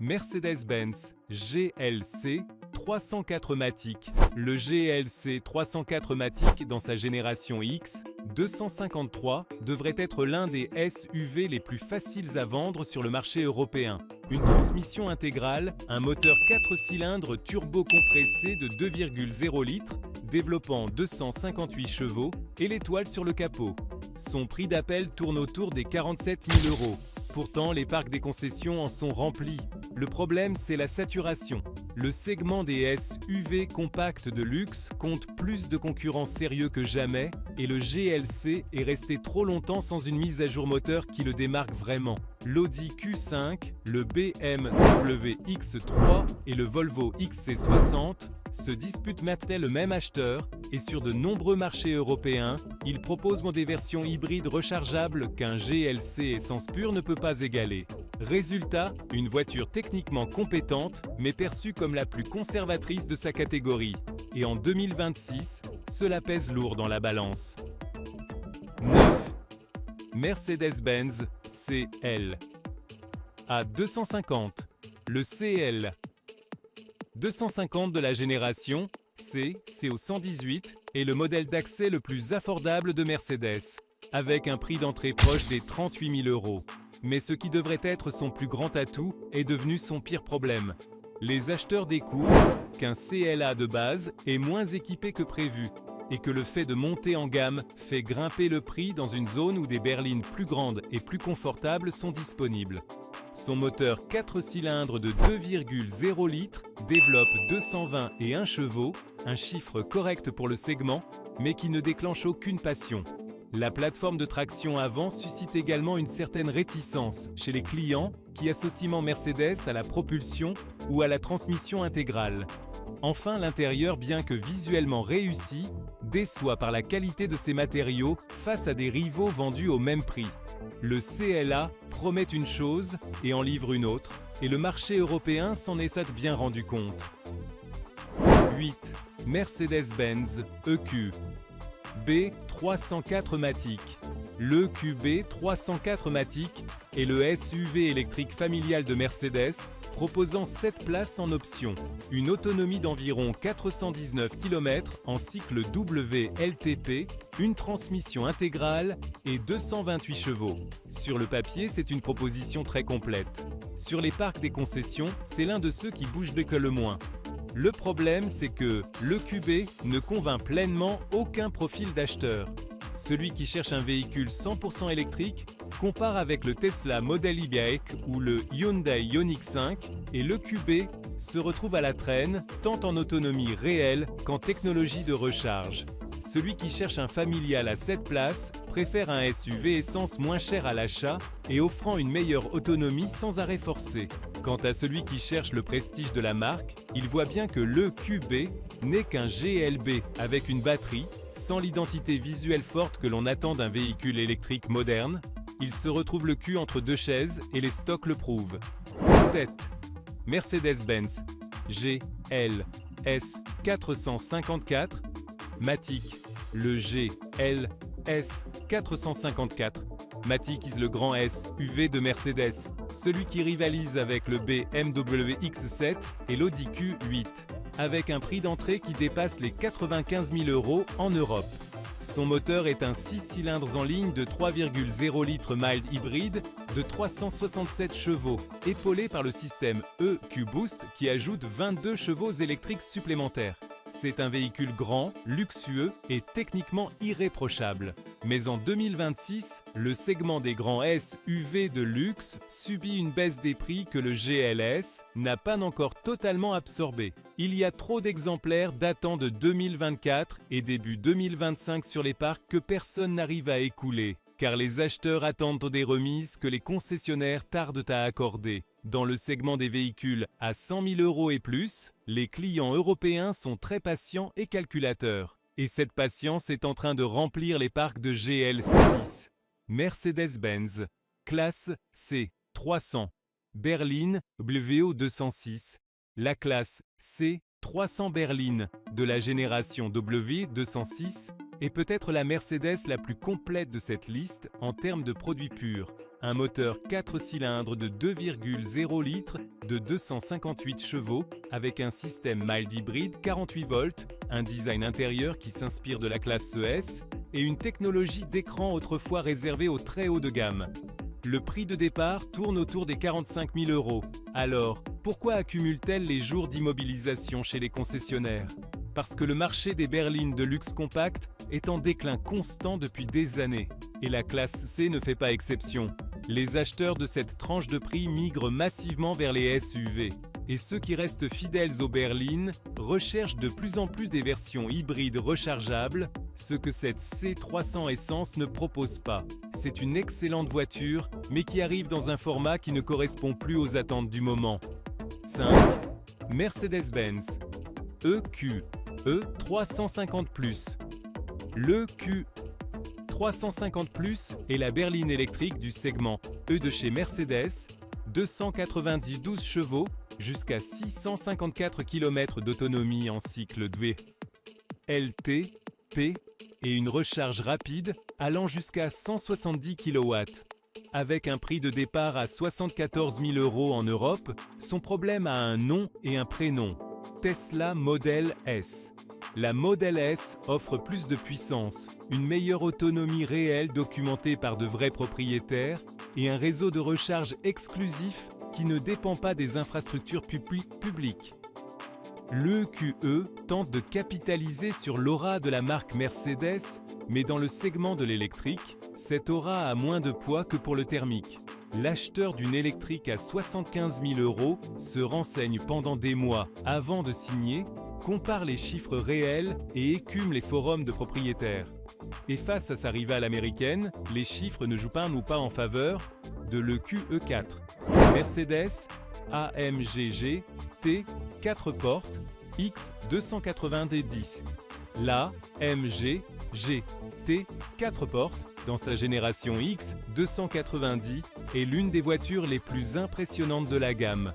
Mercedes-Benz GLC 304 Matic. Le GLC 304 Matic dans sa génération X 253 devrait être l'un des SUV les plus faciles à vendre sur le marché européen. Une transmission intégrale, un moteur 4 cylindres turbo-compressé de 2,0 litres, développant 258 chevaux et l'étoile sur le capot. Son prix d'appel tourne autour des 47 000 €. Pourtant, les parcs des concessions en sont remplis. Le problème, c'est la saturation. Le segment des SUV compacts de luxe compte plus de concurrents sérieux que jamais et le GLC est resté trop longtemps sans une mise à jour moteur qui le démarque vraiment. L'Audi Q5, le BMW X3 et le Volvo XC60 se disputent maintenant le même acheteur et sur de nombreux marchés européens, ils proposent des versions hybrides rechargeables qu'un GLC essence pure ne peut pas égaler. Résultat, une voiture techniquement compétente mais perçue comme la plus conservatrice de sa catégorie. Et en 2026, cela pèse lourd dans la balance. 9. Mercedes-Benz CL. À 250, le CL 250 de la génération C, CO118 est le modèle d'accès le plus affordable de Mercedes, avec un prix d'entrée proche des 38 000 €. Mais ce qui devrait être son plus grand atout est devenu son pire problème. Les acheteurs découvrent qu'un CLA de base est moins équipé que prévu et que le fait de monter en gamme fait grimper le prix dans une zone où des berlines plus grandes et plus confortables sont disponibles. Son moteur 4 cylindres de 2,0 litres développe 221 chevaux, un chiffre correct pour le segment, mais qui ne déclenche aucune passion. La plateforme de traction avant suscite également une certaine réticence chez les clients qui associent Mercedes à la propulsion ou à la transmission intégrale. Enfin, l'intérieur, bien que visuellement réussi, déçoit par la qualité de ses matériaux face à des rivaux vendus au même prix. Le CLA promet une chose et en livre une autre, et le marché européen s'en est bien rendu compte. 8. Mercedes-Benz EQ B304 Matic. L'EQB 304 Matic est le SUV électrique familial de Mercedes proposant 7 places en option, une autonomie d'environ 419 km en cycle WLTP, une transmission intégrale et 228 chevaux. Sur le papier, c'est une proposition très complète. Sur les parcs des concessions, c'est l'un de ceux qui bougent le moins. Le problème, c'est que l'EQB ne convainc pleinement aucun profil d'acheteur. Celui qui cherche un véhicule 100% électrique compare avec le Tesla Model Y ou le Hyundai Ioniq 5 et l'EQB se retrouve à la traîne tant en autonomie réelle qu'en technologie de recharge. Celui qui cherche un familial à 7 places préfère un SUV essence moins cher à l'achat et offrant une meilleure autonomie sans arrêt forcé. Quant à celui qui cherche le prestige de la marque, il voit bien que l'EQB n'est qu'un GLB avec une batterie, sans l'identité visuelle forte que l'on attend d'un véhicule électrique moderne. Il se retrouve le cul entre deux chaises et les stocks le prouvent. 7. Mercedes-Benz GLS 454 Matic. Le GLS 454 Matic is le grand SUV de Mercedes, celui qui rivalise avec le BMW X7 et l'Audi Q8, avec un prix d'entrée qui dépasse les 95 000 € en Europe. Son moteur est un 6 cylindres en ligne de 3,0 litres mild hybride de 367 chevaux, épaulé par le système EQ-Boost qui ajoute 22 chevaux électriques supplémentaires. C'est un véhicule grand, luxueux et techniquement irréprochable. Mais en 2026, le segment des grands SUV de luxe subit une baisse des prix que le GLS n'a pas encore totalement absorbé. Il y a trop d'exemplaires datant de 2024 et début 2025 sur les parcs que personne n'arrive à écouler, car les acheteurs attendent des remises que les concessionnaires tardent à accorder. Dans le segment des véhicules à 100 000 € et plus, les clients européens sont très patients et calculateurs. Et cette patience est en train de remplir les parcs de GL6. Mercedes-Benz, classe C, 300. Berline, WO 206. La classe C, 300 berlines de la génération W206 est peut-être la Mercedes la plus complète de cette liste en termes de produits purs. un moteur 4 cylindres de 2,0 litres de 258 chevaux avec un système mild hybride 48 volts, un design intérieur qui s'inspire de la classe ES et une technologie d'écran autrefois réservée au très haut de gamme. Le prix de départ tourne autour des 45 000 €. Alors, pourquoi accumule-t-elle les jours d'immobilisation chez les concessionnaires? Parce que le marché des berlines de luxe compact est en déclin constant depuis des années. Et la classe C ne fait pas exception. Les acheteurs de cette tranche de prix migrent massivement vers les SUV. Et ceux qui restent fidèles aux berlines recherchent de plus en plus des versions hybrides rechargeables, ce que cette C300 Essence ne propose pas. C'est une excellente voiture, mais qui arrive dans un format qui ne correspond plus aux attentes du moment. 5. Mercedes-Benz EQ E350+. Le Q350+ est la berline électrique du segment E de chez Mercedes, 292 chevaux jusqu'à 654 km d'autonomie en cycle V, LT, P et une recharge rapide allant jusqu'à 170 kW. Avec un prix de départ à 74 000 € en Europe, son problème a un nom et un prénom. Tesla Model S. La Model S offre plus de puissance, une meilleure autonomie réelle documentée par de vrais propriétaires et un réseau de recharge exclusif qui ne dépend pas des infrastructures publiques. L'EQE tente de capitaliser sur l'aura de la marque Mercedes, mais dans le segment de l'électrique, cette aura a moins de poids que pour le thermique. L'acheteur d'une électrique à 75 000 € se renseigne pendant des mois avant de signer, compare les chiffres réels et écume les forums de propriétaires. Et face à sa rivale américaine, les chiffres ne jouent pas en faveur de l'EQE4. Mercedes AMG GT 4 portes X 290. La MG GT 4 portes dans sa génération X 290 est l'une des voitures les plus impressionnantes de la gamme.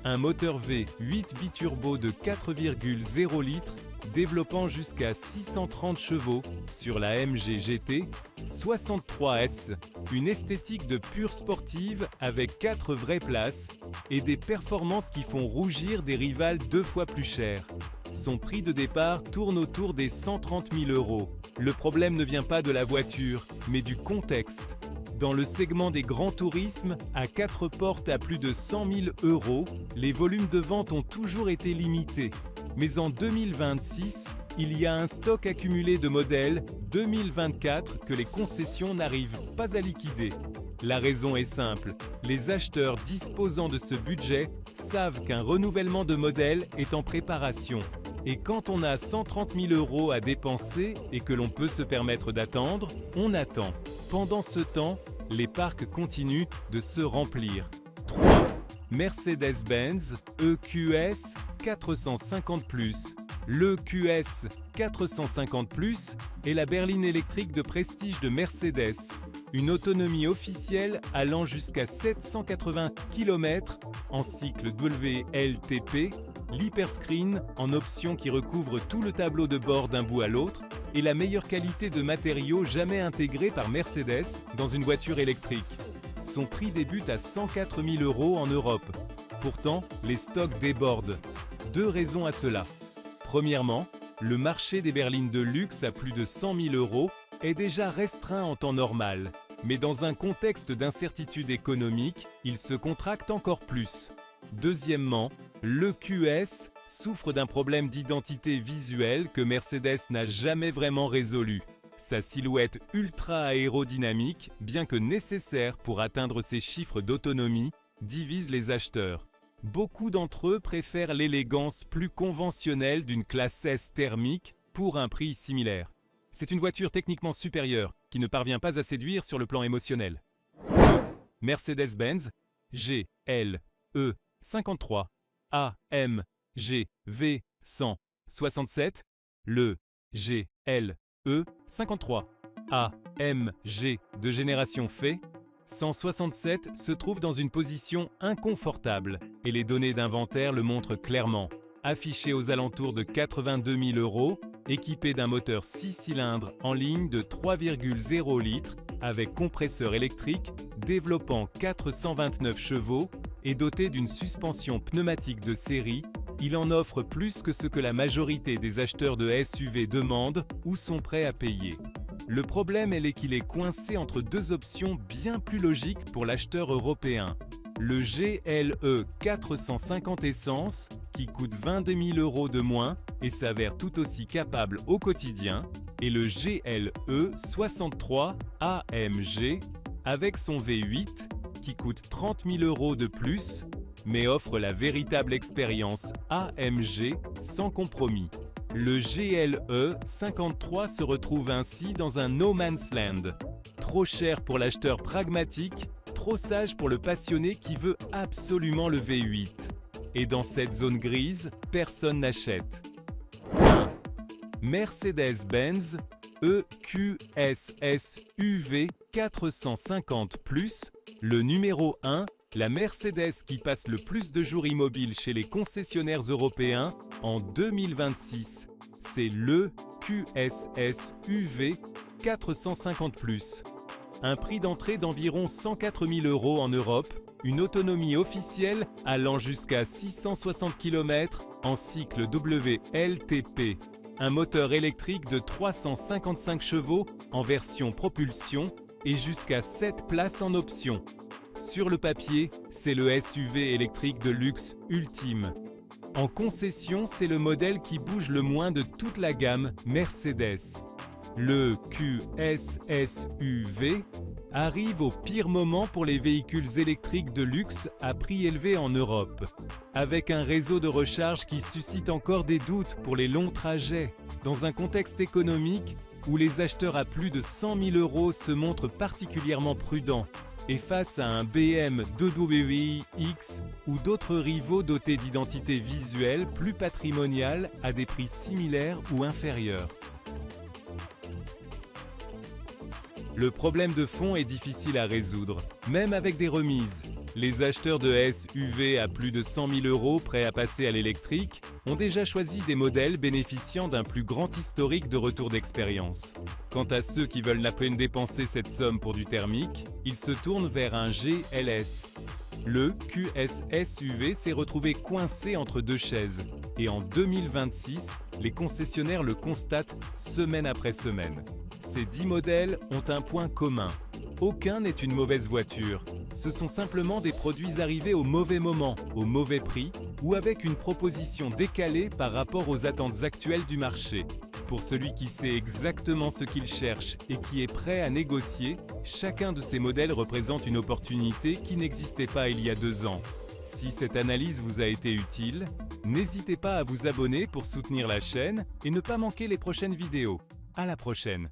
Un moteur V8 biturbo de 4,0 litres développant jusqu'à 630 chevaux sur la MG GT 63S, une esthétique de pure sportive avec 4 vraies places et des performances qui font rougir des rivales 2 fois plus chères. Son prix de départ tourne autour des 130 000 €. Le problème ne vient pas de la voiture, mais du contexte. Dans le segment des grands tourismes, à 4 portes à plus de 100 000 €, les volumes de vente ont toujours été limités. Mais en 2026, il y a un stock accumulé de modèles 2024 que les concessions n'arrivent pas à liquider. La raison est simple, les acheteurs disposant de ce budget savent qu'un renouvellement de modèle est en préparation. Et quand on a 130 000 € à dépenser et que l'on peut se permettre d'attendre, on attend. Pendant ce temps, les parcs continuent de se remplir. 3. Mercedes-Benz EQS 450+. Le QS 450+ est la berline électrique de prestige de Mercedes. Une autonomie officielle allant jusqu'à 780 km en cycle WLTP, l'hyperscreen en option qui recouvre tout le tableau de bord d'un bout à l'autre et la meilleure qualité de matériaux jamais intégrée par Mercedes dans une voiture électrique. Son prix débute à 104 000 € en Europe. Pourtant, les stocks débordent. 2 raisons à cela. Premièrement, le marché des berlines de luxe à plus de 100 000 € est déjà restreint en temps normal. Mais dans un contexte d'incertitude économique, il se contracte encore plus. Deuxièmement, l'EQS souffre d'un problème d'identité visuelle que Mercedes n'a jamais vraiment résolu. Sa silhouette ultra aérodynamique, bien que nécessaire pour atteindre ses chiffres d'autonomie, divise les acheteurs. Beaucoup d'entre eux préfèrent l'élégance plus conventionnelle d'une classe S thermique pour un prix similaire. C'est une voiture techniquement supérieure qui ne parvient pas à séduire sur le plan émotionnel. Mercedes-Benz GLE 53 AMG V167. Le GLE 53 AMG de génération F 167 se trouve dans une position inconfortable et les données d'inventaire le montrent clairement. Affiché aux alentours de 82 000 €, équipé d'un moteur 6 cylindres en ligne de 3,0 litres avec compresseur électrique, développant 429 chevaux et doté d'une suspension pneumatique de série, il en offre plus que ce que la majorité des acheteurs de SUV demandent ou sont prêts à payer. Le problème est qu'il est coincé entre deux options bien plus logiques pour l'acheteur européen. Le GLE 450 Essence, qui coûte 22 000 € de moins et s'avère tout aussi capable au quotidien, et le GLE 63 AMG, avec son V8, qui coûte 30 000 € de plus, mais offre la véritable expérience AMG sans compromis. Le GLE 53 se retrouve ainsi dans un no man's land. Trop cher pour l'acheteur pragmatique, trop sage pour le passionné qui veut absolument le V8. Et dans cette zone grise, personne n'achète. 1. Mercedes-Benz EQS SUV 450+, le numéro 1, la Mercedes qui passe le plus de jours immobiles chez les concessionnaires européens en 2026. C'est le QS SUV 450+. Un prix d'entrée d'environ 104 000 € en Europe, une autonomie officielle allant jusqu'à 660 km en cycle WLTP, un moteur électrique de 355 chevaux en version propulsion et jusqu'à 7 places en option. Sur le papier, c'est le SUV électrique de luxe ultime. En concession, c'est le modèle qui bouge le moins de toute la gamme Mercedes. Le QS SUV arrive au pire moment pour les véhicules électriques de luxe à prix élevé en Europe, avec un réseau de recharge qui suscite encore des doutes pour les longs trajets, dans un contexte économique où les acheteurs à plus de 100 000 € se montrent particulièrement prudents, et face à un BMW X ou d'autres rivaux dotés d'identités visuelles plus patrimoniales à des prix similaires ou inférieurs. Le problème de fond est difficile à résoudre, même avec des remises. Les acheteurs de SUV à plus de 100 000 € prêts à passer à l'électrique ont déjà choisi des modèles bénéficiant d'un plus grand historique de retour d'expérience. Quant à ceux qui veulent à peine dépenser cette somme pour du thermique, ils se tournent vers un GLS. Le QS SUV s'est retrouvé coincé entre deux chaises et en 2026, les concessionnaires le constatent semaine après semaine. Ces 10 modèles ont un point commun. Aucun n'est une mauvaise voiture. Ce sont simplement des produits arrivés au mauvais moment, au mauvais prix ou avec une proposition décalée par rapport aux attentes actuelles du marché. Pour celui qui sait exactement ce qu'il cherche et qui est prêt à négocier, chacun de ces modèles représente une opportunité qui n'existait pas il y a 2 ans. Si cette analyse vous a été utile, n'hésitez pas à vous abonner pour soutenir la chaîne et ne pas manquer les prochaines vidéos. À la prochaine!